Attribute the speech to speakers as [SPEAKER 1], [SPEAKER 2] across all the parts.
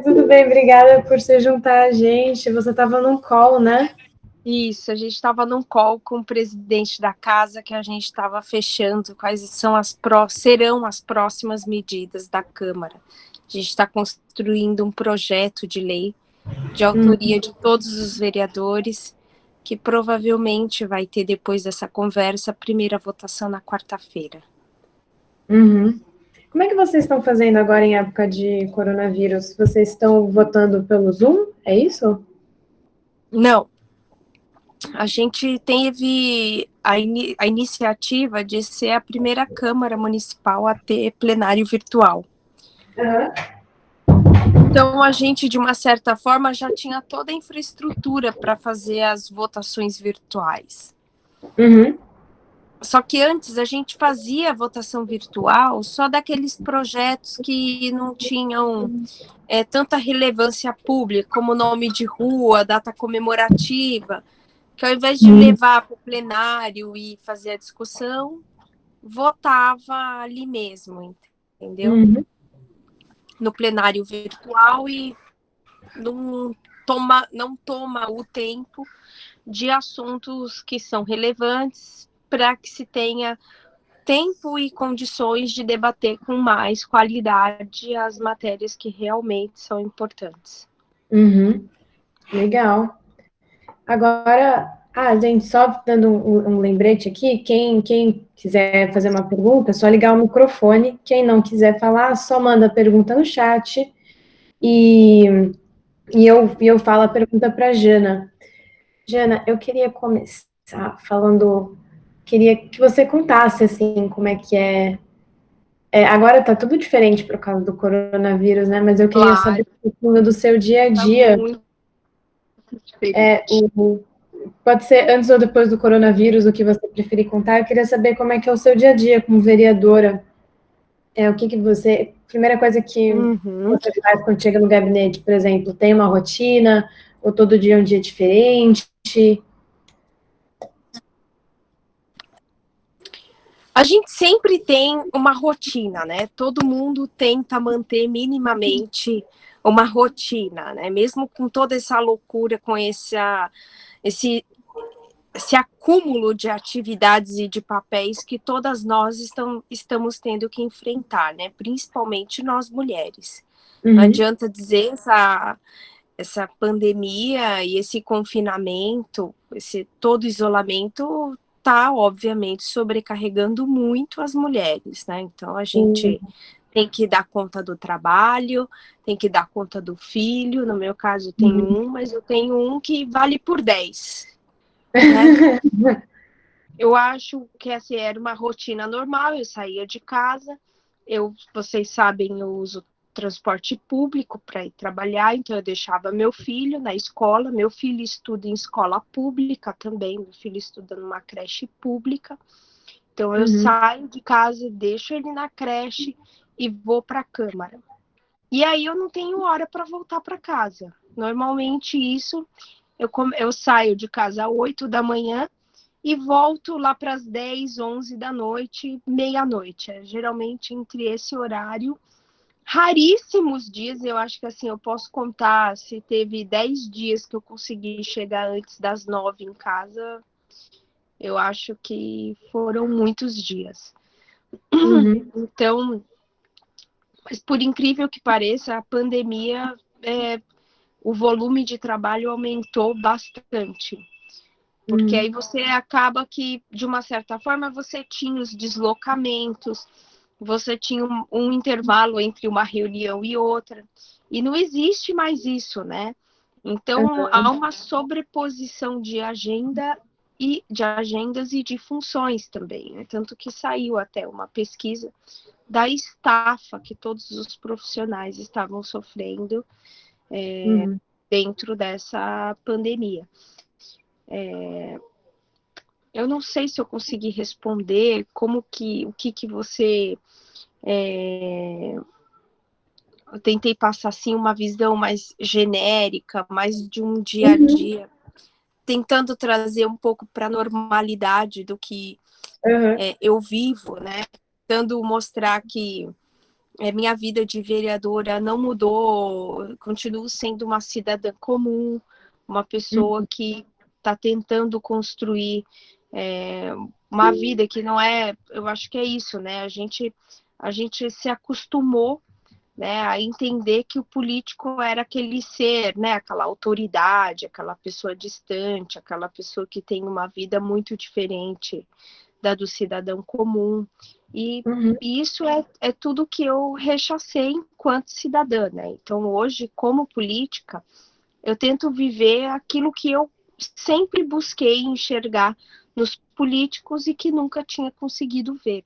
[SPEAKER 1] tudo bem, obrigada por se juntar a gente. Você estava num call, né?
[SPEAKER 2] Isso, a gente estava num call com o presidente da casa que a gente estava fechando quais serão as próximas medidas da Câmara. A gente está construindo um projeto de lei de autoria de todos os vereadores, que provavelmente vai ter, depois dessa conversa, a primeira votação na quarta-feira.
[SPEAKER 1] Uhum. Como é que vocês estão fazendo agora em época de coronavírus? Vocês estão votando pelo Zoom? É isso?
[SPEAKER 2] Não, a gente teve a iniciativa de ser a primeira Câmara Municipal a ter plenário virtual.
[SPEAKER 1] Uhum.
[SPEAKER 2] Então, a gente, de uma certa forma, já tinha toda a infraestrutura para fazer as votações virtuais.
[SPEAKER 1] Uhum.
[SPEAKER 2] Só que antes a gente fazia a votação virtual só daqueles projetos que não tinham tanta relevância pública, como nome de rua, data comemorativa, que ao invés de levar para o plenário e fazer a discussão, votava ali mesmo, entendeu?
[SPEAKER 1] Uhum.
[SPEAKER 2] No plenário virtual e não toma o tempo de assuntos que são relevantes para que se tenha tempo e condições de debater com mais qualidade as matérias que realmente são importantes.
[SPEAKER 1] Uhum. Legal. Agora, gente, só dando um lembrete aqui, quem quiser fazer uma pergunta, é só ligar o microfone. Quem não quiser falar, só manda a pergunta no chat e, e eu falo a pergunta para a Jana. Jana, eu queria começar queria que você contasse, assim, como é que é. Agora tá tudo diferente por causa do coronavírus, né? Mas eu queria
[SPEAKER 2] Claro,
[SPEAKER 1] saber um pouquinho do seu dia a
[SPEAKER 2] tá
[SPEAKER 1] dia.
[SPEAKER 2] muito diferente.
[SPEAKER 1] Pode ser antes ou depois do coronavírus, o que você preferir contar. Eu queria saber como é que é o seu dia a dia como vereadora. O que você. Primeira coisa que
[SPEAKER 2] Uhum.
[SPEAKER 1] você faz quando chega no gabinete, por exemplo, tem uma rotina? Ou todo dia é um dia diferente?
[SPEAKER 2] A gente sempre tem uma rotina, né? Todo mundo tenta manter minimamente uma rotina, né? Mesmo com toda essa loucura, com esse, esse acúmulo de atividades e de papéis que todas nós estamos tendo que enfrentar, né? Principalmente nós mulheres. Não
[SPEAKER 1] Uhum.
[SPEAKER 2] adianta dizer essa pandemia e esse confinamento, esse todo isolamento está, obviamente, sobrecarregando muito as mulheres, né? Então, a gente tem que dar conta do trabalho, tem que dar conta do filho. No meu caso, eu tenho
[SPEAKER 1] Uhum.
[SPEAKER 2] um, mas eu tenho um que vale por 10, né? Eu acho que essa era uma rotina normal, eu saía de casa, vocês sabem, eu uso transporte público para ir trabalhar, então eu deixava meu filho na escola, meu filho estuda em escola pública também, meu filho estuda numa creche pública, então eu
[SPEAKER 1] Uhum.
[SPEAKER 2] saio de casa, deixo ele na creche e vou para a Câmara. E aí eu não tenho hora para voltar para casa. Normalmente eu saio de casa às 8 da manhã, e volto lá para as 10, 11 da noite, meia-noite. Geralmente entre esse horário. Raríssimos dias, eu acho que assim, eu posso contar se teve 10 dias que eu consegui chegar antes das 9 em casa. Eu acho que foram muitos dias.
[SPEAKER 1] Uhum.
[SPEAKER 2] Então, mas por incrível que pareça, a pandemia, o volume de trabalho aumentou bastante. Porque
[SPEAKER 1] Uhum.
[SPEAKER 2] aí você acaba que, de uma certa forma, você tinha os deslocamentos, você tinha um intervalo entre uma reunião e outra, e não existe mais isso, né? Então, há uma sobreposição de agenda e de agendas e de funções também, né? Tanto que saiu até uma pesquisa da estafa que todos os profissionais estavam sofrendo
[SPEAKER 1] Uhum.
[SPEAKER 2] dentro dessa pandemia. Eu não sei se eu consegui responder o que você. Eu tentei passar assim uma visão mais genérica, mais de um dia a
[SPEAKER 1] Uhum.
[SPEAKER 2] dia, tentando trazer um pouco para a normalidade do que
[SPEAKER 1] Uhum.
[SPEAKER 2] eu vivo, né? Tentando mostrar que minha vida de vereadora não mudou, continuo sendo uma cidadã comum, uma pessoa que está tentando construir uma vida que não é, eu acho que é isso, né? A gente se acostumou, né, a entender que o político era aquele ser, né, aquela autoridade, aquela pessoa distante, aquela pessoa que tem uma vida muito diferente da do cidadão comum. E
[SPEAKER 1] Uhum.
[SPEAKER 2] isso é tudo que eu rechacei enquanto cidadã, né? Então, hoje, como política, eu tento viver aquilo que eu sempre busquei enxergar nos políticos e que nunca tinha conseguido ver,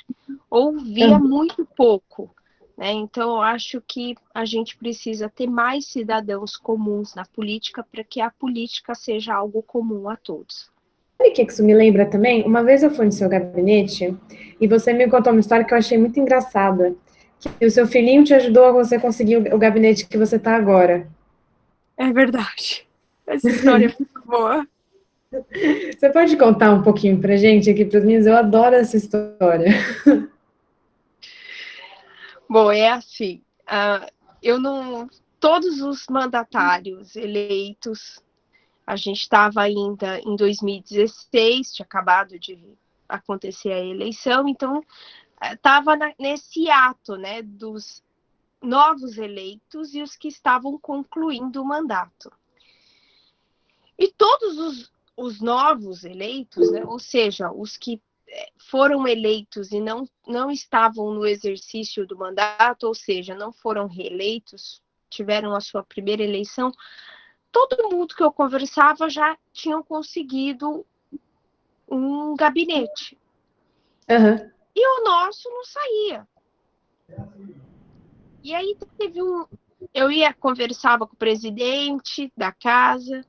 [SPEAKER 2] ou via
[SPEAKER 1] Uhum.
[SPEAKER 2] muito pouco, né? Então, eu acho que a gente precisa ter mais cidadãos comuns na política para que a política seja algo comum a todos.
[SPEAKER 1] Sabe o que isso me lembra também? Uma vez eu fui no seu gabinete e você me contou uma história que eu achei muito engraçada. Que o seu filhinho te ajudou a você conseguir o gabinete que você está agora.
[SPEAKER 2] É verdade. Essa história é muito boa.
[SPEAKER 1] Você pode contar um pouquinho pra gente aqui para os meninos? Eu adoro essa história.
[SPEAKER 2] Bom, é assim, eu não. Todos os mandatários eleitos, a gente estava ainda em 2016, tinha acabado de acontecer a eleição, então estava nesse ato, né, dos novos eleitos e os que estavam concluindo o mandato. E todos os novos eleitos, né, ou seja, os que foram eleitos e não estavam no exercício do mandato, ou seja, não foram reeleitos, tiveram a sua primeira eleição, todo mundo que eu conversava já tinham conseguido um gabinete.
[SPEAKER 1] Uhum.
[SPEAKER 2] E o nosso não saía. E aí teve um. Eu conversava com o presidente da casa,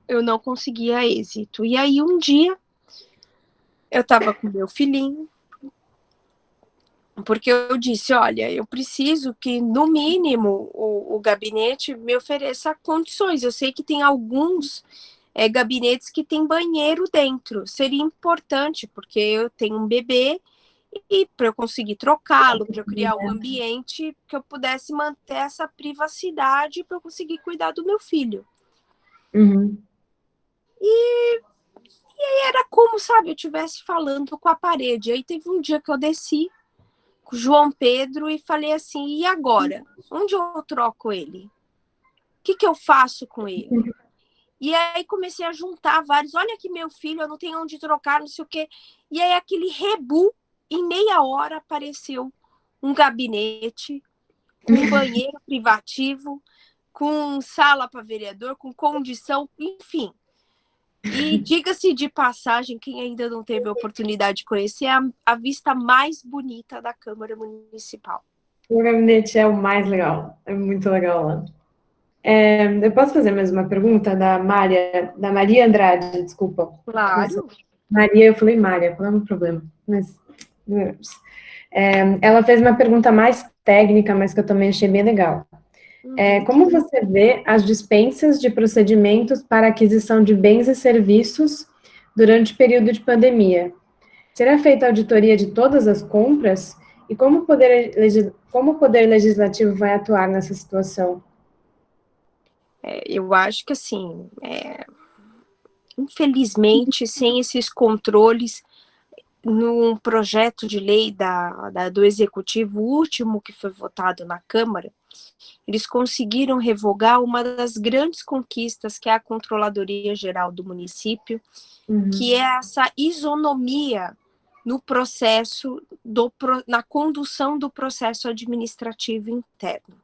[SPEAKER 2] eu não conseguia êxito. E aí um dia eu estava com meu filhinho, porque eu disse, olha, eu preciso que, no mínimo, o gabinete me ofereça condições. Eu sei que tem alguns gabinetes que tem banheiro dentro. Seria importante, porque eu tenho um bebê e para eu conseguir trocá-lo, para eu criar um ambiente que eu pudesse manter essa privacidade para eu conseguir cuidar do meu filho.
[SPEAKER 1] Uhum.
[SPEAKER 2] E era como, sabe, eu estivesse falando com a parede. Aí teve um dia que eu desci com o João Pedro e falei assim, e agora? Onde eu troco ele? O que eu faço com ele? E aí comecei a juntar vários, olha aqui meu filho, eu não tenho onde trocar, não sei o quê. E aí aquele rebu, em meia hora apareceu um gabinete com um banheiro privativo, com sala para vereador, com condição, enfim. E diga-se de passagem, quem ainda não teve a oportunidade de conhecer, é a vista mais bonita da Câmara Municipal.
[SPEAKER 1] O gabinete é o mais legal. É muito legal lá. Eu posso fazer mais uma pergunta da Maria Andrade, desculpa. Nossa,
[SPEAKER 2] Claro.
[SPEAKER 1] Maria, eu falei Mária, qual é o problema? Mas, ela fez uma pergunta mais técnica, mas que eu também achei bem legal.
[SPEAKER 2] Uhum.
[SPEAKER 1] Como você vê as dispensas de procedimentos para aquisição de bens e serviços durante o período de pandemia? Será feita auditoria de todas as compras? E como o Poder Legislativo vai atuar nessa situação?
[SPEAKER 2] Eu acho que, assim, infelizmente, sem esses controles, num projeto de lei do Executivo último que foi votado na Câmara, eles conseguiram revogar uma das grandes conquistas, que é a Controladoria Geral do Município, que é essa isonomia no processo, na condução do processo administrativo interno.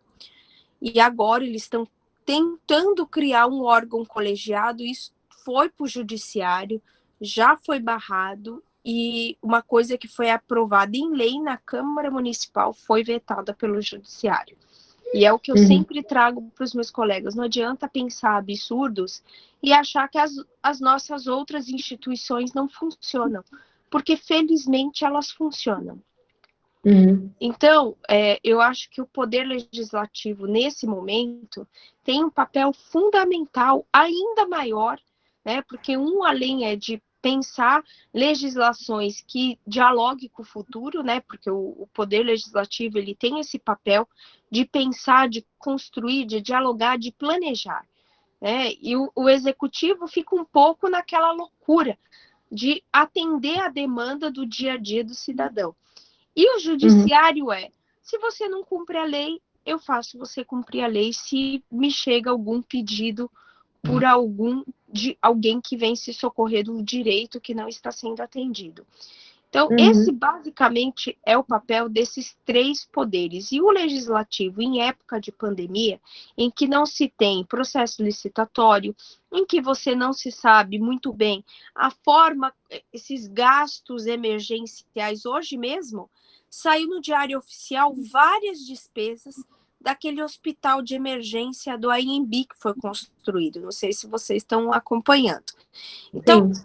[SPEAKER 2] E agora eles estão tentando criar um órgão colegiado, isso foi para o judiciário, já foi barrado, e uma coisa que foi aprovada em lei na Câmara Municipal foi vetada pelo judiciário. E é o que eu sempre trago para os meus colegas, não adianta pensar absurdos e achar que as nossas outras instituições não funcionam, porque felizmente elas funcionam.
[SPEAKER 1] Uhum.
[SPEAKER 2] Então, eu acho que o Poder Legislativo, nesse momento, tem um papel fundamental ainda maior, né? Porque além de pensar legislações que dialoguem com o futuro, né? Porque o poder legislativo ele tem esse papel de pensar, de construir, de dialogar, de planejar, né? E o executivo fica um pouco naquela loucura de atender a demanda do dia a dia do cidadão. E o judiciário se você não cumpre a lei, eu faço você cumprir a lei se me chega algum pedido por de alguém que vem se socorrer do direito que não está sendo atendido. Então, esse basicamente é o papel desses três poderes. E o legislativo, em época de pandemia, em que não se tem processo licitatório, em que você não se sabe muito bem a forma, esses gastos emergenciais, hoje mesmo, saiu no Diário Oficial várias despesas daquele hospital de emergência do AMB que foi construído. Não sei se vocês estão acompanhando. Então,
[SPEAKER 1] Sim.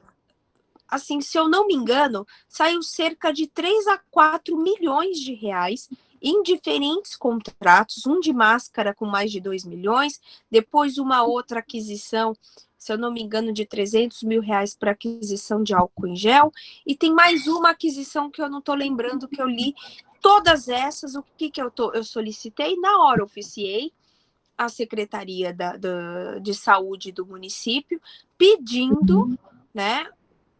[SPEAKER 2] assim, se eu não me engano, saiu cerca de 3 a 4 milhões de reais em diferentes contratos, um de máscara com mais de 2 milhões, depois uma outra aquisição, se eu não me engano, de 300 mil reais para aquisição de álcool em gel, e tem mais uma aquisição que eu não estou lembrando que eu li. Todas essas, o que eu solicitei? Na hora oficiei a Secretaria de Saúde do município, pedindo, né,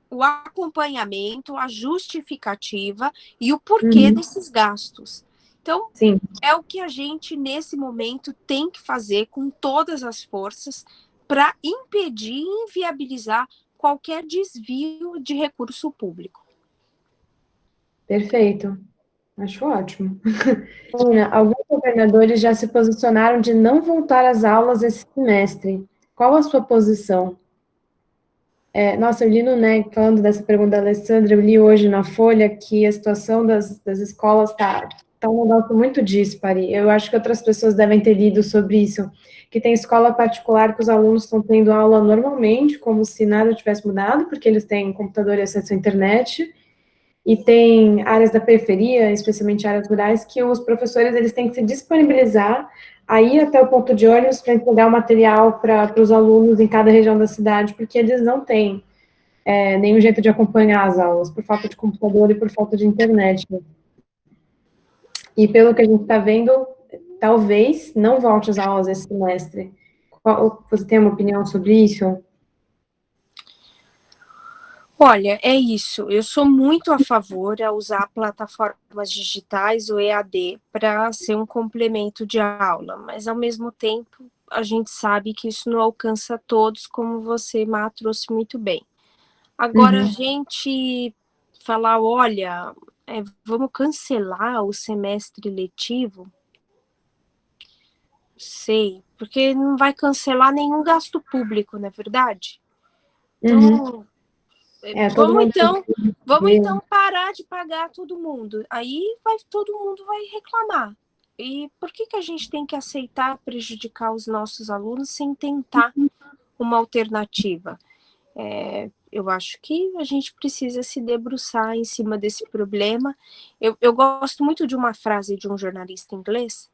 [SPEAKER 2] o acompanhamento, a justificativa e o porquê desses gastos. Então,
[SPEAKER 1] Sim.
[SPEAKER 2] é o que a gente, nesse momento, tem que fazer com todas as forças para impedir e inviabilizar qualquer desvio de recurso público.
[SPEAKER 1] Perfeito. Acho ótimo. Ana, alguns governadores já se posicionaram de não voltar às aulas esse semestre. Qual a sua posição? Nossa, eu li no NEC, falando dessa pergunta da Alessandra, eu li hoje na Folha que a situação das escolas tá um negócio muito dispare. Eu acho que outras pessoas devem ter lido sobre isso, que tem escola particular que os alunos estão tendo aula normalmente, como se nada tivesse mudado, porque eles têm computador e acesso à internet, e tem áreas da periferia, especialmente áreas rurais, que os professores eles têm que se disponibilizar a ir até o ponto de ônibus para entregar o material para os alunos em cada região da cidade, porque eles não têm nenhum jeito de acompanhar as aulas, por falta de computador e por falta de internet. E pelo que a gente está vendo, talvez não volte às aulas esse semestre. Você tem uma opinião sobre isso?
[SPEAKER 2] Olha, é isso. Eu sou muito a favor a usar plataformas digitais, o EAD, para ser um complemento de aula, mas ao mesmo tempo a gente sabe que isso não alcança todos, como você, Má, trouxe muito bem. Agora, a gente falar, olha, vamos cancelar o semestre letivo, sei, porque não vai cancelar nenhum gasto público, não é verdade? Então,
[SPEAKER 1] Todo mundo
[SPEAKER 2] vamos então parar de pagar todo mundo. Aí todo mundo vai reclamar. E por que a gente tem que aceitar prejudicar os nossos alunos sem tentar uma alternativa? Eu acho que a gente precisa se debruçar em cima desse problema. Eu gosto muito de uma frase de um jornalista inglês,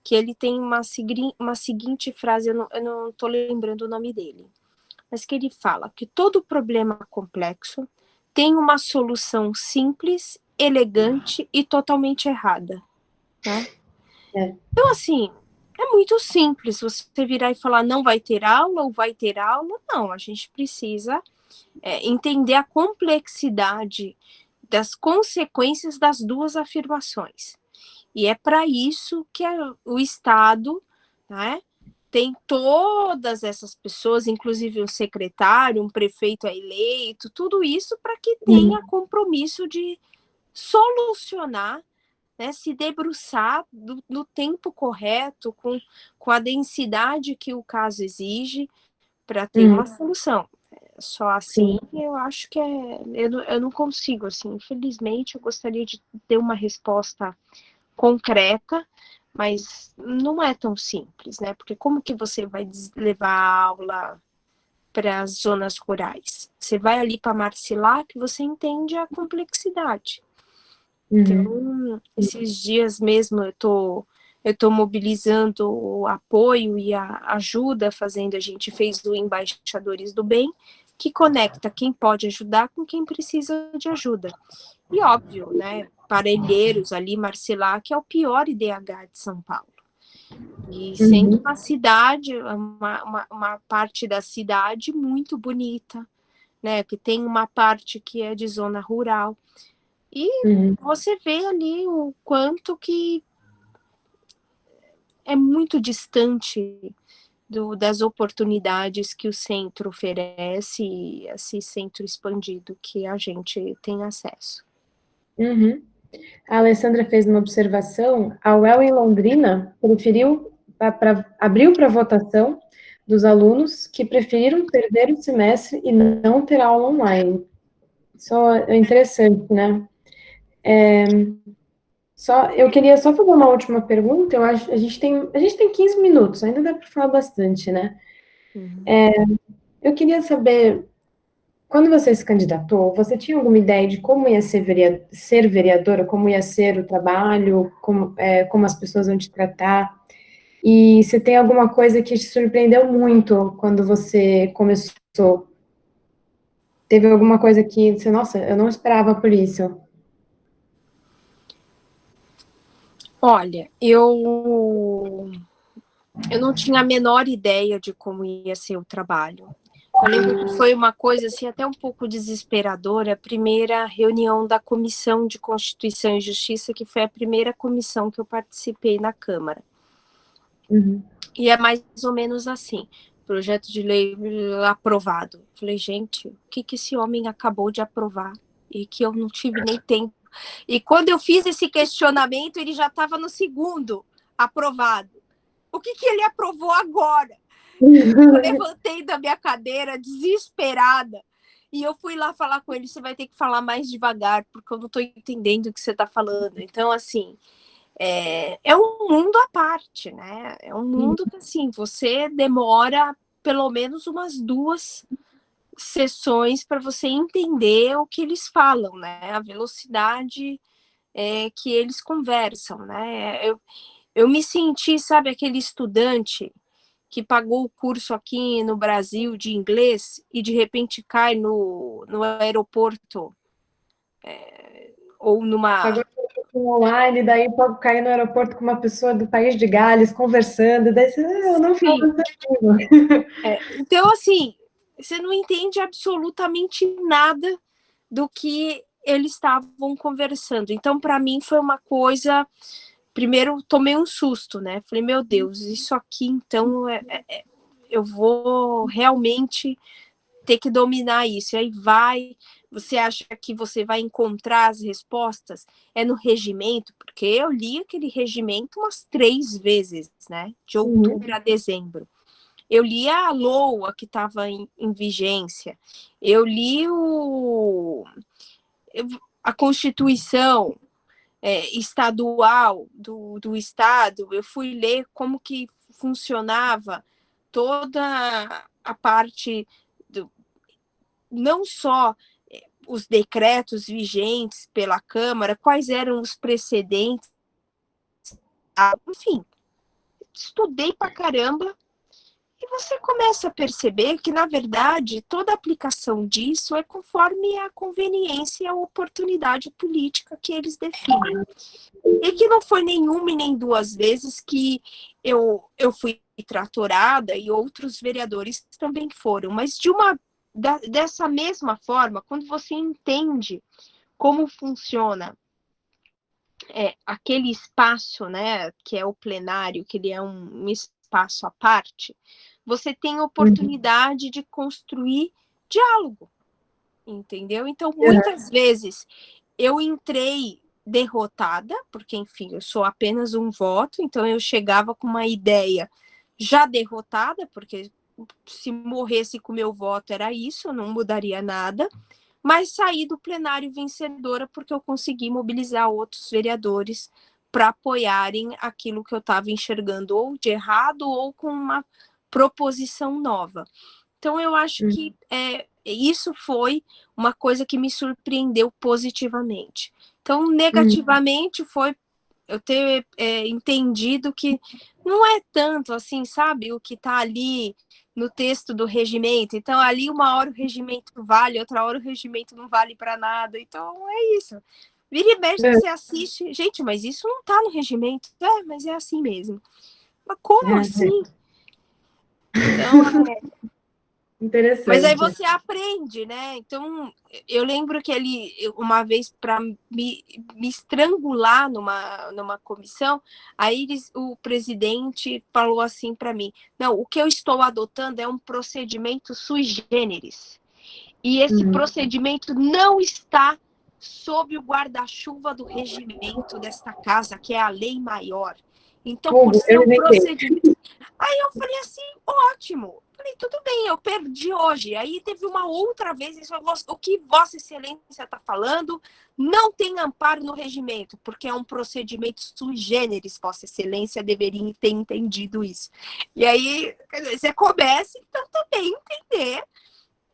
[SPEAKER 2] que ele tem uma seguinte frase, eu não estou lembrando o nome dele, mas que ele fala que todo problema complexo tem uma solução simples, elegante e totalmente errada, né? Então, assim, é muito simples você virar e falar não vai ter aula ou vai ter aula. Não, a gente precisa entender a complexidade das consequências das duas afirmações. E é para isso que o Estado, né, tem todas essas pessoas, inclusive um secretário, um prefeito eleito, tudo isso para que tenha compromisso de solucionar, né, se debruçar no tempo correto, com a densidade que o caso exige, para ter uma solução. Só assim, eu acho que eu não consigo, assim, infelizmente, eu gostaria de ter uma resposta concreta, mas não é tão simples, né? Porque como que você vai levar a aula para as zonas rurais? Você vai ali para Marcilac, que você entende a complexidade. Então, esses dias mesmo eu tô mobilizando o apoio e a ajuda, a gente fez do Embaixadores do Bem, que conecta quem pode ajudar com quem precisa de ajuda. E óbvio, né, Parelheiros ali, Marcilac, que é o pior IDH de São Paulo. E sendo uma cidade, uma parte da cidade muito bonita, né, que tem uma parte que é de zona rural. E você vê ali o quanto que é muito distante das oportunidades que o centro oferece, esse centro expandido que a gente tem acesso.
[SPEAKER 1] A Alessandra fez uma observação, a UEL em Londrina abriu para votação dos alunos que preferiram perder o semestre e não ter aula online. Isso é interessante, né? Eu queria só fazer uma última pergunta. Eu acho a gente tem 15 minutos, ainda dá para falar bastante, né? Eu queria saber, quando você se candidatou, você tinha alguma ideia de como ia ser vereadora, como ia ser o trabalho, como as pessoas vão te tratar? E se tem alguma coisa que te surpreendeu muito quando você começou? Teve alguma coisa que você, nossa, eu não esperava por isso.
[SPEAKER 2] Olha, eu não tinha a menor ideia de como ia ser o trabalho. Eu lembro que foi uma coisa assim até um pouco desesperadora, a primeira reunião da Comissão de Constituição e Justiça, que foi a primeira comissão que eu participei na Câmara. E é mais ou menos assim, projeto de lei aprovado. Falei, gente, o que esse homem acabou de aprovar? E que eu não tive nem tempo. E quando eu fiz esse questionamento, ele já estava no segundo aprovado. O que ele aprovou agora? Eu levantei da minha cadeira, desesperada, e eu fui lá falar com ele, você vai ter que falar mais devagar, porque eu não estou entendendo o que você está falando. Então, assim, é um mundo à parte, né? É um mundo que, assim, você demora pelo menos umas 2 sessões para você entender o que eles falam, né? A velocidade que eles conversam, né? Eu me senti, sabe, aquele estudante que pagou o curso aqui no Brasil de inglês e de repente cai no aeroporto ou numa...
[SPEAKER 1] Agora online, daí pode cair no aeroporto com uma pessoa do país de Gales conversando, daí você, eu não falo aquilo.
[SPEAKER 2] Então, assim, você não entende absolutamente nada do que eles estavam conversando. Então, para mim, foi uma coisa... Primeiro, tomei um susto, né? Falei, meu Deus, isso aqui, então, eu vou realmente ter que dominar isso. E aí você acha que você vai encontrar as respostas? É no regimento, porque eu li aquele regimento umas 3 vezes, né? De outubro a dezembro. Eu li a LOA que estava em vigência. Eu li a Constituição estadual do Estado. Eu fui ler como que funcionava toda a parte não só os decretos vigentes pela Câmara, quais eram os precedentes, enfim, estudei pra caramba, e você começa a perceber que, na verdade, toda a aplicação disso é conforme a conveniência e a oportunidade política que eles definem. E que não foi nenhuma e nem 2 vezes que eu fui tratorada e outros vereadores também foram, mas dessa mesma forma, quando você entende como funciona aquele espaço, né, que é o plenário, que ele é um espaço à parte, você tem a oportunidade de construir diálogo, entendeu? Então, muitas vezes, eu entrei derrotada, porque, enfim, eu sou apenas um voto, então eu chegava com uma ideia já derrotada, porque se morresse com o meu voto era isso, não mudaria nada, mas saí do plenário vencedora porque eu consegui mobilizar outros vereadores para apoiarem aquilo que eu estava enxergando ou de errado ou com uma proposição nova. Então, eu acho que isso foi uma coisa que me surpreendeu positivamente. Então, negativamente foi eu ter entendido que não é tanto assim, sabe, o que está ali no texto do regimento. Então, ali uma hora o regimento vale, outra hora o regimento não vale para nada. Então, é isso. Vira e mexe, você assiste. Gente, mas isso não tá no regimento. É, mas é assim mesmo. Mas como assim? Então, mas aí
[SPEAKER 1] Interessante.
[SPEAKER 2] você aprende, né? Então, eu lembro que ele, uma vez, para me estrangular numa comissão, aí o presidente falou assim para mim: não, o que eu estou adotando é um procedimento sui generis. E esse procedimento não está sob o guarda-chuva do regimento desta casa, que é a lei maior. Então, por
[SPEAKER 1] Hugo,
[SPEAKER 2] ser
[SPEAKER 1] eu
[SPEAKER 2] um
[SPEAKER 1] inventei.
[SPEAKER 2] procedimento. Aí eu falei assim, ótimo. Falei, tudo bem, eu perdi hoje. Aí teve uma outra vez, ele falou, o que Vossa Excelência está falando não tem amparo no regimento, porque é um procedimento sui generis, Vossa Excelência deveria ter entendido isso. E aí, quer dizer, você começa, então, também entender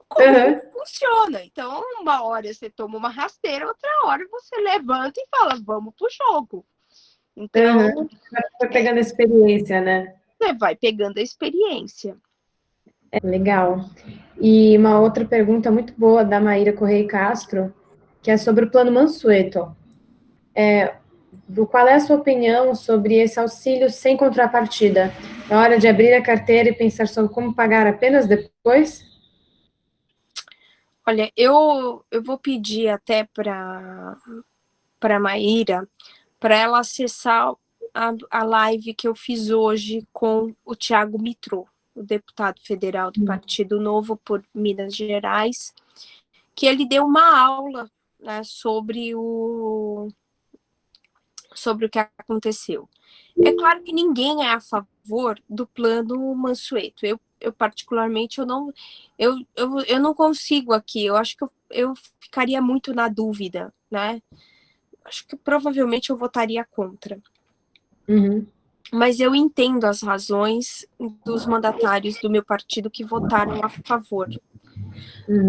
[SPEAKER 2] como que funciona. Então, uma hora você toma uma rasteira, outra hora você levanta e fala, vamos pro jogo. Então,
[SPEAKER 1] Foi pegando experiência, né?
[SPEAKER 2] você vai pegando a experiência.
[SPEAKER 1] Legal. E uma outra pergunta muito boa da Maíra Correia Castro, que é sobre o Plano Mansueto. Qual é a sua opinião sobre esse auxílio sem contrapartida? É hora de abrir a carteira e pensar sobre como pagar apenas depois?
[SPEAKER 2] Olha, eu vou pedir até para Maíra para ela acessar a live que eu fiz hoje com o Tiago Mitrô, o deputado federal do Partido Novo por Minas Gerais, que ele deu uma aula, né, sobre o que aconteceu. É claro que ninguém é a favor do plano Mansueto. Eu particularmente, eu não consigo aqui. Eu acho que eu ficaria muito na dúvida, né? Acho que provavelmente eu votaria contra. Mas eu entendo as razões dos mandatários do meu partido que votaram a favor.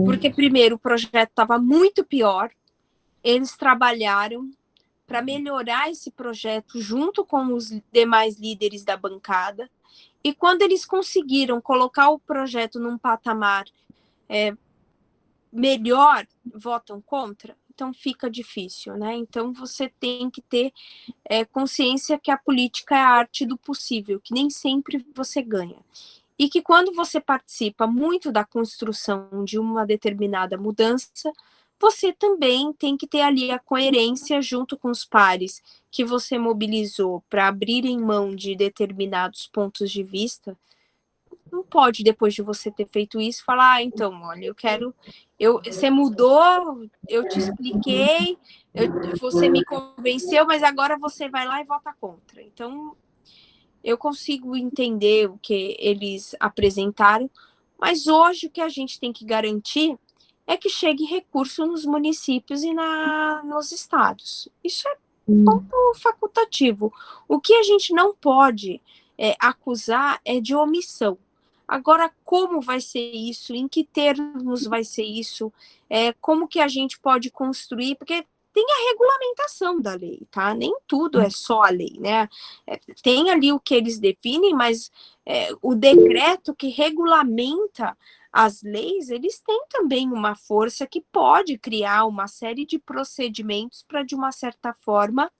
[SPEAKER 2] Porque, primeiro, o projeto estava muito pior, eles trabalharam para melhorar esse projeto junto com os demais líderes da bancada. E quando eles conseguiram colocar o projeto num patamar melhor, votam contra, então fica difícil, né? Então você tem que ter consciência que a política é a arte do possível, que nem sempre você ganha. E que quando você participa muito da construção de uma determinada mudança, você também tem que ter ali a coerência junto com os pares que você mobilizou para abrirem mão de determinados pontos de vista. Não pode, depois de você ter feito isso, falar, então, olha, você mudou, eu te expliquei, você me convenceu, mas agora você vai lá e vota contra. Então, eu consigo entender o que eles apresentaram, mas hoje o que a gente tem que garantir é que chegue recurso nos municípios e nos estados. Isso é ponto facultativo. O que a gente não pode acusar é de omissão. Agora, como vai ser isso? Em que termos vai ser isso? Como que a gente pode construir? Porque tem a regulamentação da lei, tá? Nem tudo é só a lei, né? Tem ali o que eles definem, mas o decreto que regulamenta as leis, eles têm também uma força que pode criar uma série de procedimentos para, de uma certa forma,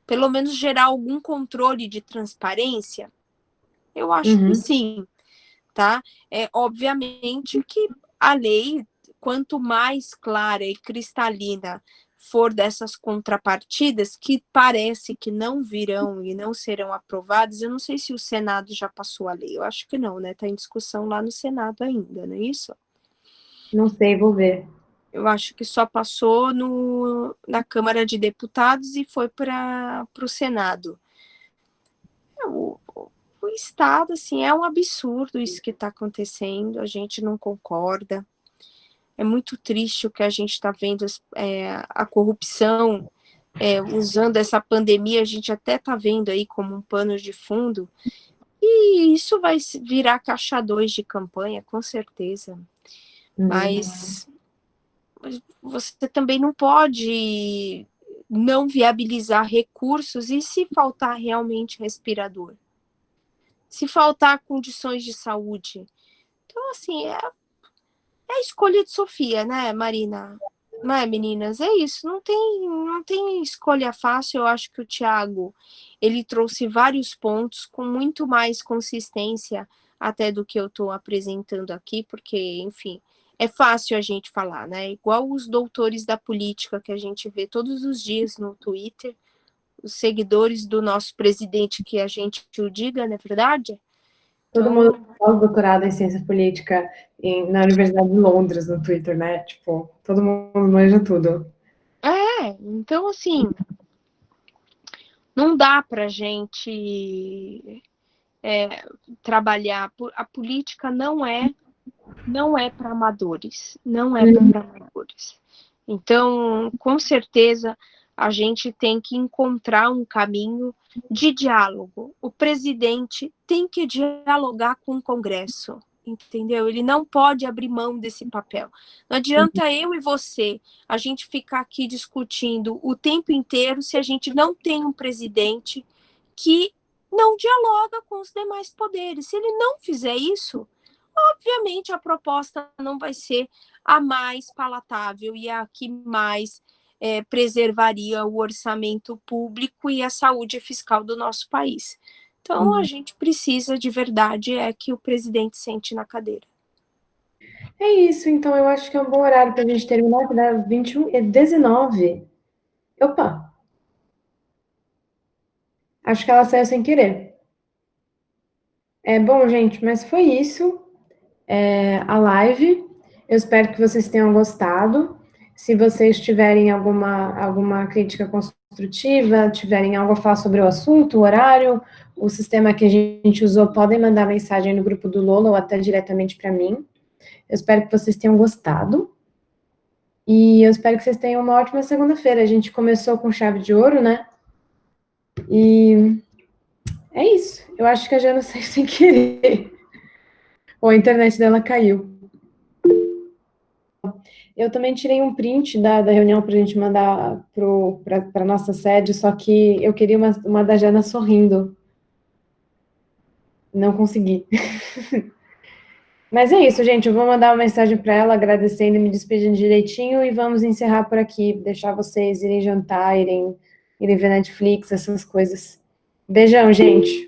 [SPEAKER 2] pelo menos gerar algum controle de transparência. Eu acho que sim, tá? Obviamente que a lei, quanto mais clara e cristalina for dessas contrapartidas, que parece que não virão e não serão aprovadas, eu não sei se o Senado já passou a lei, eu acho que não, né? Está em discussão lá no Senado ainda, não é isso?
[SPEAKER 1] Não sei, vou ver.
[SPEAKER 2] Eu acho que só passou na Câmara de Deputados e foi para o Senado. O Estado, assim, é um absurdo isso que está acontecendo, a gente não concorda. É muito triste o que a gente está vendo, a corrupção, usando essa pandemia, a gente até está vendo aí como um pano de fundo, e isso vai virar caixa 2 de campanha, com certeza. Mas você também não pode não viabilizar recursos e se faltar realmente respirador. se faltar condições de saúde. Então, assim, é a escolha de Sofia, né, Marina? Não é, meninas? É isso, não tem escolha fácil. Eu acho que o Thiago, ele trouxe vários pontos com muito mais consistência até do que eu estou apresentando aqui, porque, enfim, é fácil a gente falar, né? Igual os doutores da política que a gente vê todos os dias no Twitter, os seguidores do nosso presidente, que a gente o diga, não é verdade?
[SPEAKER 1] Todo mundo
[SPEAKER 2] Então,
[SPEAKER 1] faz doutorado em ciência política na Universidade de Londres, no Twitter, né? Tipo, todo mundo manja tudo.
[SPEAKER 2] então assim, não dá pra gente trabalhar. A política não é para amadores, não é para amadores. Então, com certeza, a gente tem que encontrar um caminho de diálogo. O presidente tem que dialogar com o Congresso, entendeu? Ele não pode abrir mão desse papel. Não adianta eu e você a gente ficar aqui discutindo o tempo inteiro se a gente não tem um presidente que não dialoga com os demais poderes. Se ele não fizer isso, obviamente a proposta não vai ser a mais palatável e a que mais preservaria o orçamento público e a saúde fiscal do nosso país. Então, a gente precisa de verdade que o presidente sente na cadeira.
[SPEAKER 1] É isso, então eu acho que é um bom horário para a gente terminar, que dá 21 e 19. Opa, acho que ela saiu sem querer. Bom, gente, mas foi isso. A live. Eu espero que vocês tenham gostado. Se vocês tiverem alguma crítica construtiva, tiverem algo a falar sobre o assunto, o horário, o sistema que a gente usou, podem mandar mensagem no grupo do Lola ou até diretamente para mim. Eu espero que vocês tenham gostado. E eu espero que vocês tenham uma ótima segunda-feira. A gente começou com chave de ouro, né? E é isso. Eu acho que a Jana saiu sem querer. Ou a internet dela caiu. Eu também tirei um print da reunião para a gente mandar para a nossa sede, só que eu queria uma da Jana sorrindo. Não consegui. Mas é isso, gente. Eu vou mandar uma mensagem para ela, agradecendo e me despedindo direitinho, e vamos encerrar por aqui. Deixar vocês irem jantar, irem ver Netflix, essas coisas. Beijão, gente.